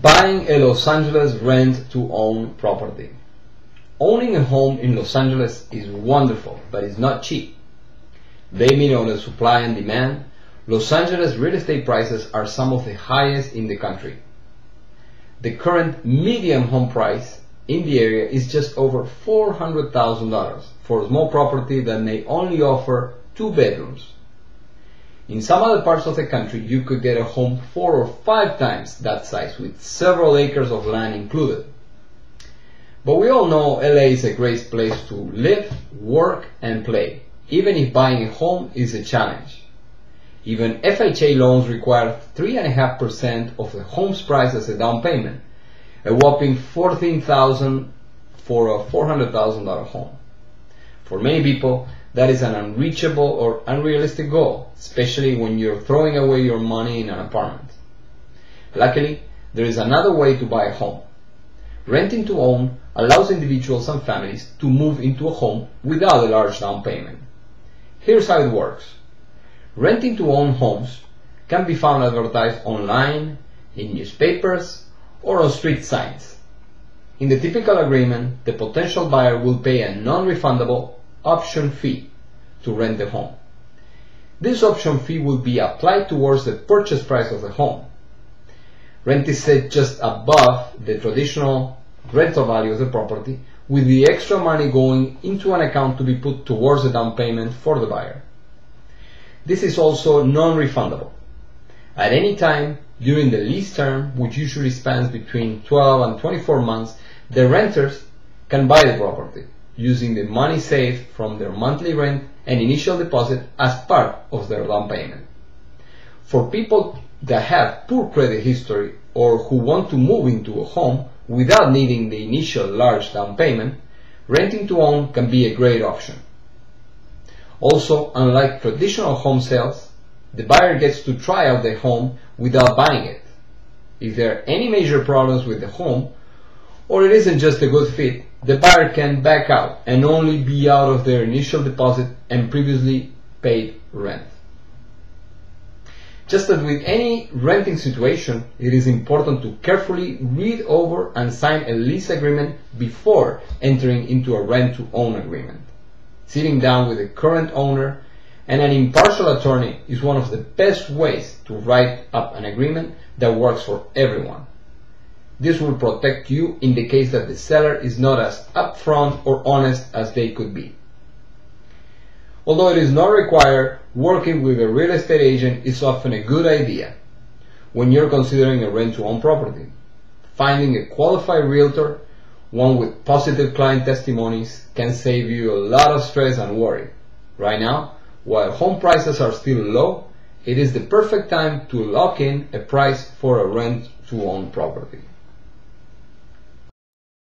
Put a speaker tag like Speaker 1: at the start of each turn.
Speaker 1: Buying a Los Angeles rent-to-own property. Owning a home in Los Angeles is wonderful, but it's not cheap. Blaming on the supply and demand, Los Angeles real estate prices are some of the highest in the country. The current median home price in the area is just over $400,000 for a small property that may only offer 2 bedrooms. In some other parts of the country, you could get a home 4 or 5 times that size with several acres of land included. But we all know LA is a great place to live, work, and play, even if buying a home is a challenge. Even FHA loans require 3.5% of the home's price as a down payment, a whopping $14,000 for a $400,000 home. For many people, that is an unreachable or unrealistic goal, especially when you're throwing away your money in an apartment. Luckily, there is another way to buy a home. Renting to own allows individuals and families to move into a home without a large down payment. Here's how it works. Renting to own homes can be found advertised online, in newspapers, or on street signs. In the typical agreement, the potential buyer will pay a non-refundable option fee to rent the home. This option fee will be applied towards the purchase price of the home. Rent is set just above the traditional rental value of the property, with the extra money going into an account to be put towards the down payment for the buyer. This is also non-refundable. At any time during the lease term, which usually spans between 12 and 24 months, the renters can buy the property using the money saved from their monthly rent and initial deposit as part of their down payment. For people that have poor credit history or who want to move into a home without needing the initial large down payment, renting to own can be a great option. Also, unlike traditional home sales, the buyer gets to try out the home without buying it. If there are any major problems with the home, or it isn't just a good fit, the buyer can back out and only be out of their initial deposit and previously paid rent. Just as with any renting situation, it is important to carefully read over and sign a lease agreement before entering into a rent-to-own agreement. Sitting down with the current owner and an impartial attorney is one of the best ways to write up an agreement that works for everyone. This will protect you in the case that the seller is not as upfront or honest as they could be. Although it is not required, working with a real estate agent is often a good idea when you're considering a rent-to-own property. Finding a qualified realtor, one with positive client testimonies, can save you a lot of stress and worry. Right now, while home prices are still low, it is the perfect time to lock in a price for a rent-to-own property.